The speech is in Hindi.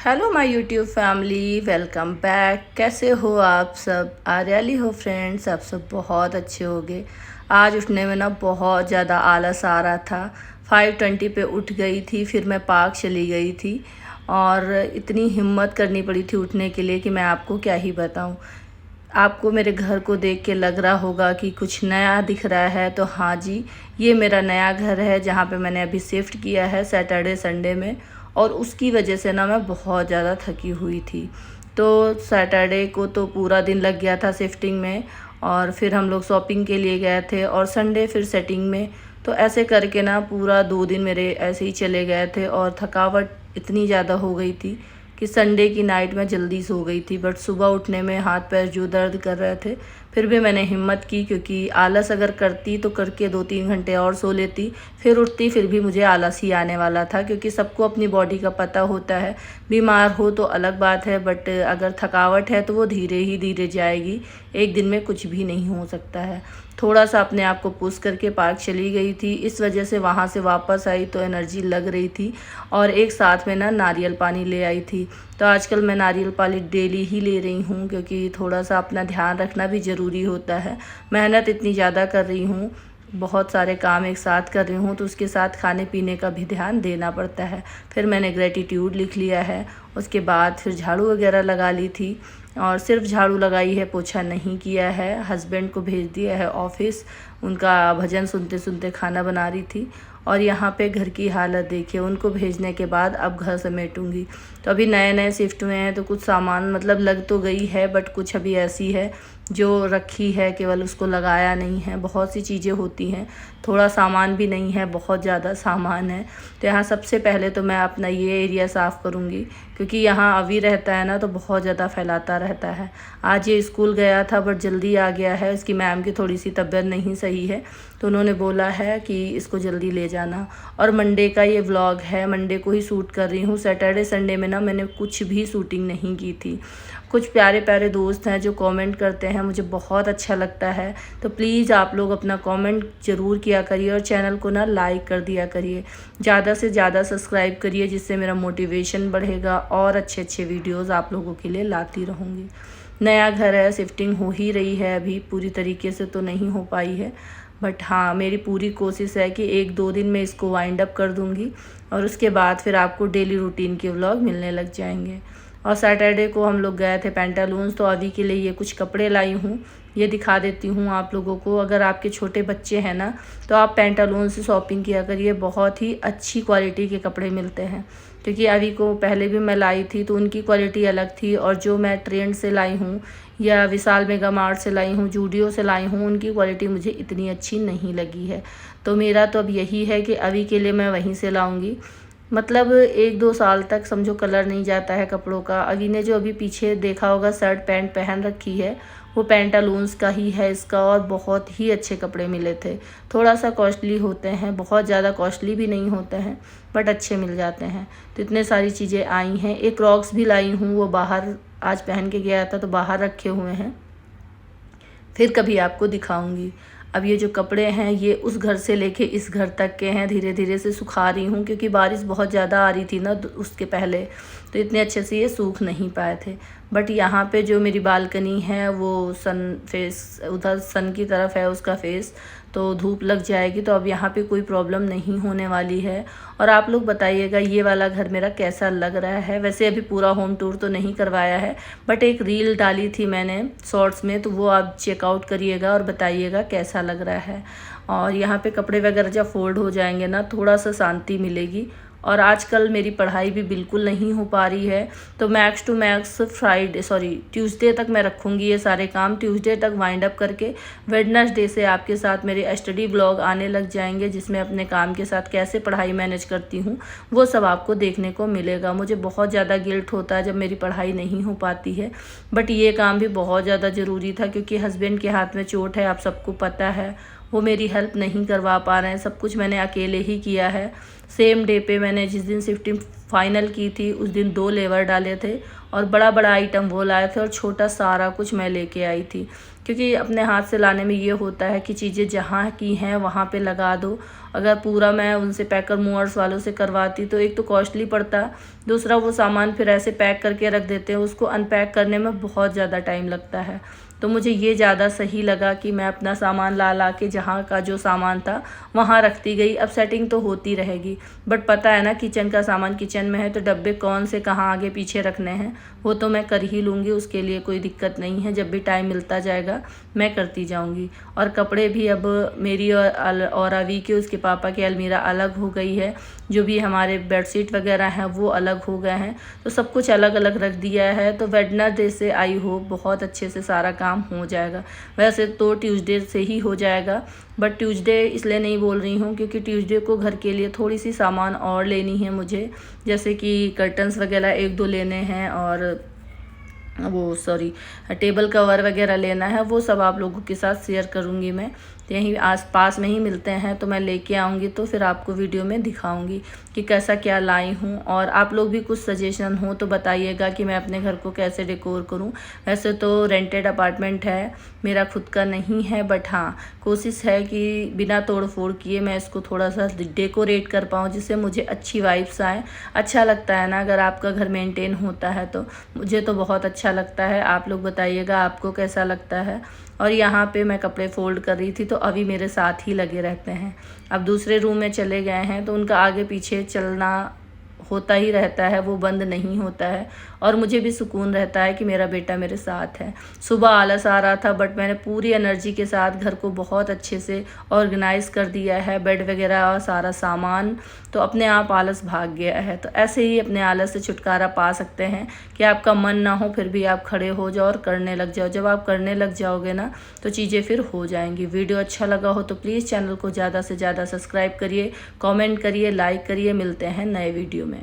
Hello my YouTube family, welcome back. कैसे हो आप सब? आई रियली हो फ्रेंड्स, आप सब बहुत अच्छे होगे। आज उठने में ना बहुत ज़्यादा आलस आ रहा था। 5:20 पे उठ गई थी, फिर मैं पार्क चली गई थी और इतनी हिम्मत करनी पड़ी थी उठने के लिए कि मैं आपको क्या ही बताऊं। आपको मेरे घर को देख के लग रहा होगा कि कुछ नया दिख रहा है, तो हाँ जी, ये मेरा नया घर है जहाँ पे मैंने अभी शिफ्ट किया है सैटरडे संडे में। और उसकी वजह से ना मैं बहुत ज़्यादा थकी हुई थी। तो सैटरडे को तो पूरा दिन लग गया था शिफ्टिंग में, और फिर हम लोग शॉपिंग के लिए गए थे, और संडे फिर सेटिंग में। तो ऐसे करके ना पूरा 2 दिन मेरे ऐसे ही चले गए थे, और थकावट इतनी ज़्यादा हो गई थी कि संडे की नाइट में जल्दी सो गई थी। बट सुबह उठने में हाथ पैर जो दर्द कर रहे थे, फिर भी मैंने हिम्मत की, क्योंकि आलस अगर करती तो करके 2-3 घंटे और सो लेती, फिर उठती फिर भी मुझे आलस ही आने वाला था। क्योंकि सबको अपनी बॉडी का पता होता है, बीमार हो तो अलग बात है, बट अगर थकावट है तो वो धीरे ही धीरे जाएगी, एक दिन में कुछ भी नहीं हो सकता है। थोड़ा सा अपने आप को पुश करके पार्क चली गई थी, इस वजह से वहाँ से वापस आई तो एनर्जी लग रही थी। और एक साथ में ना नारियल पानी ले आई थी। तो आजकल मैं नारियल पानी डेली ही ले रही हूँ, क्योंकि थोड़ा सा अपना ध्यान रखना भी ज़रूरी होता है। मेहनत इतनी ज़्यादा कर रही हूँ, बहुत सारे काम एक साथ कर रही हूँ, तो उसके साथ खाने पीने का भी ध्यान देना पड़ता है। फिर मैंने ग्रेटिट्यूड लिख लिया है। उसके बाद फिर झाड़ू वगैरह लगा ली थी, और सिर्फ झाड़ू लगाई है, पोछा नहीं किया है। हस्बैंड को भेज दिया है ऑफिस, उनका भजन सुनते सुनते खाना बना रही थी। और यहाँ पे घर की हालत देखिए, उनको भेजने के बाद अब घर समेटूंगी। तो अभी नए नए शिफ्ट हुए हैं, तो कुछ सामान मतलब लग तो गई है, बट कुछ अभी ऐसी है जो रखी है, केवल उसको लगाया नहीं है। बहुत सी चीज़ें होती हैं, थोड़ा सामान भी नहीं है, बहुत ज़्यादा सामान है। तो यहाँ सबसे पहले तो मैं अपना ये एरिया साफ़ करूँगी, क्योंकि यहाँ अभी रहता है ना तो बहुत ज़्यादा फैलाता रहता है। आज ये स्कूल गया था बट जल्दी आ गया है, इसकी मैम की थोड़ी सी तबीयत नहीं सही है, तो उन्होंने बोला है कि इसको जल्दी ले जाना। और मंडे का ये व्लॉग है, मंडे को ही शूट कर रही हूँ। सैटरडे संडे में ना मैंने कुछ भी शूटिंग नहीं की थी। कुछ प्यारे प्यारे दोस्त हैं जो कमेंट करते हैं, मुझे बहुत अच्छा लगता है। तो प्लीज़ आप लोग अपना कमेंट ज़रूर किया करिए, और चैनल को ना लाइक कर दिया करिए, ज़्यादा से ज़्यादा सब्सक्राइब करिए, जिससे मेरा मोटिवेशन बढ़ेगा और अच्छे अच्छे वीडियोस आप लोगों के लिए लाती रहूँगी। नया घर है, शिफ्टिंग हो ही रही है, अभी पूरी तरीके से तो नहीं हो पाई है, बट हाँ मेरी पूरी कोशिश है कि 1-2 दिन में इसको वाइंड अप कर दूँगी, और उसके बाद फिर आपको डेली रूटीन के व्लॉग मिलने लग जाएंगे। और सैटरडे को हम लोग गए थे पेंटालून्स, तो अभी के लिए ये कुछ कपड़े लाई हूँ, ये दिखा देती हूँ आप लोगों को। अगर आपके छोटे बच्चे हैं ना, तो आप पेंटालून से शॉपिंग किया करिए, बहुत ही अच्छी क्वालिटी के कपड़े मिलते हैं। क्योंकि अभी को पहले भी मैं लाई थी तो उनकी क्वालिटी अलग थी, और जो मैं ट्रेंड से लाई हूँ या विशाल मेगा मार्ट से लाई हूँ, जूडियो से लाई हूँ, उनकी क्वालिटी मुझे इतनी अच्छी नहीं लगी है। तो मेरा तो अब यही है कि अभी के लिए मैं वहीं से लाऊंगी। मतलब 1-2 साल तक समझो कलर नहीं जाता है कपड़ों का। अभी ने जो अभी पीछे देखा होगा शर्ट पैंट पहन रखी है, वो पेंटालून्स का ही है इसका, और बहुत ही अच्छे कपड़े मिले थे। थोड़ा सा कॉस्टली होते हैं, बहुत ज़्यादा कॉस्टली भी नहीं होते हैं, बट अच्छे मिल जाते हैं। तो इतने सारी चीज़ें आई हैं। एक क्रॉक्स भी लाई हूँ, वो बाहर आज पहन के गया था तो बाहर रखे हुए हैं, फिर कभी आपको दिखाऊंगी। अब ये जो कपड़े हैं ये उस घर से लेके इस घर तक के हैं, धीरे धीरे से सुखा रही हूँ, क्योंकि बारिश बहुत ज़्यादा आ रही थी ना उसके पहले, तो इतने अच्छे से ये सूख नहीं पाए थे। बट यहाँ पे जो मेरी बालकनी है वो सन फेस, उधर सन की तरफ है उसका फेस, तो धूप लग जाएगी, तो अब यहाँ पे कोई प्रॉब्लम नहीं होने वाली है। और आप लोग बताइएगा ये वाला घर मेरा कैसा लग रहा है। वैसे अभी पूरा होम टूर तो नहीं करवाया है, बट एक रील डाली थी मैंने शॉर्ट्स में, तो वो आप चेकआउट करिएगा और बताइएगा कैसा लग रहा है। और यहाँ पे कपड़े वगैरह जब फोल्ड हो जाएंगे ना, थोड़ा सा शांति मिलेगी। और आजकल मेरी पढ़ाई भी बिल्कुल नहीं हो पा रही है, तो मैक्स टू मैक्स ट्यूसडे तक मैं रखूँगी ये सारे काम। ट्यूसडे तक वाइंड अप करके वेडनेसडे से आपके साथ मेरे स्टडी ब्लॉग आने लग जाएंगे, जिसमें अपने काम के साथ कैसे पढ़ाई मैनेज करती हूँ वो सब आपको देखने को मिलेगा। मुझे बहुत ज़्यादा गिल्ट होता है जब मेरी पढ़ाई नहीं हो पाती है, बट ये काम भी बहुत ज़्यादा ज़रूरी था, क्योंकि हस्बैंड के हाथ में चोट है, आप सबको पता है। वो मेरी हेल्प नहीं करवा पा रहे हैं, सब कुछ मैंने अकेले ही किया है। सेम डे पे मैंने जिस दिन शिफ्टिंग फाइनल की थी उस दिन 2 लेबर डाले थे, और बड़ा बड़ा आइटम वो लाए थे, और छोटा सारा कुछ मैं लेके आई थी। क्योंकि अपने हाथ से लाने में ये होता है कि चीज़ें जहाँ की हैं वहाँ पे लगा दो, अगर पूरा मैं उनसे पैकर मूवर्स वालों से करवाती तो एक तो कॉस्टली पड़ता, दूसरा वो सामान फिर ऐसे पैक करके रख देते हैं, उसको अनपैक करने में बहुत ज़्यादा टाइम लगता है। तो मुझे ये ज़्यादा सही लगा कि मैं अपना सामान ला के जहाँ का जो सामान था वहाँ रखती गई। अब सेटिंग तो होती रहेगी, बट पता है ना किचन का सामान किचन में है, तो डब्बे कौन से कहाँ आगे पीछे रखने हैं वो तो मैं कर ही लूँगी, उसके लिए कोई दिक्कत नहीं है। जब भी टाइम मिलता जाएगा मैं करती जाऊँगी। और कपड़े भी अब मेरी और अवी की, उसके पापा की अलमीरा अलग हो गई है, जो भी हमारे बेडशीट वगैरह हैं वो अलग हो गए हैं, तो सब कुछ अलग अलग रख दिया है। तो वेडनेसडे से आई होप बहुत अच्छे से सारा काम हो जाएगा। वैसे तो ट्यूसडे से ही हो जाएगा, बट ट्यूसडे इसलिए नहीं बोल रही हूँ क्योंकि ट्यूसडे को घर के लिए थोड़ी सी सामान और लेनी है मुझे, जैसे कि कर्टन्स वगैरह 1-2 लेने हैं और टेबल कवर वगैरह लेना है। वो सब आप लोगों के साथ शेयर करूँगी मैं। तो यहीं आस पास में ही मिलते हैं, तो मैं लेके आऊँगी तो फिर आपको वीडियो में दिखाऊँगी कि कैसा क्या लाई हूँ। और आप लोग भी कुछ सजेशन हो तो बताइएगा कि मैं अपने घर को कैसे डेकोर करूँ। वैसे तो रेंटेड अपार्टमेंट है, मेरा खुद का नहीं है, बट हाँ कोशिश है कि बिना तोड़ फोड़ किए मैं इसको थोड़ा सा डेकोरेट कर पाऊँ, जिससे मुझे अच्छी वाइब्स आए। अच्छा लगता है ना अगर आपका घर मेंटेन होता है, तो मुझे तो बहुत अच्छा लगता है। आप लोग बताइएगा आपको कैसा लगता है। और यहाँ पे मैं कपड़े फोल्ड कर रही थी तो अभी मेरे साथ ही लगे रहते हैं। अब दूसरे रूम में चले गए हैं तो उनका आगे पीछे चलना होता ही रहता है, वो बंद नहीं होता है। और मुझे भी सुकून रहता है कि मेरा बेटा मेरे साथ है। सुबह आलस आ रहा था, बट मैंने पूरी एनर्जी के साथ घर को बहुत अच्छे से ऑर्गेनाइज़ कर दिया है, बेड वगैरह और सारा सामान, तो अपने आप आलस भाग गया है। तो ऐसे ही अपने आलस से छुटकारा पा सकते हैं कि आपका मन ना हो फिर भी आप खड़े हो जाओ और करने लग जाओ। जब आप करने लग जाओगे ना तो चीज़ें फिर हो जाएंगी। वीडियो अच्छा लगा हो तो प्लीज़ चैनल को ज़्यादा से ज़्यादा सब्सक्राइब करिए, कमेंट करिए, लाइक करिए। मिलते हैं नए वीडियो में।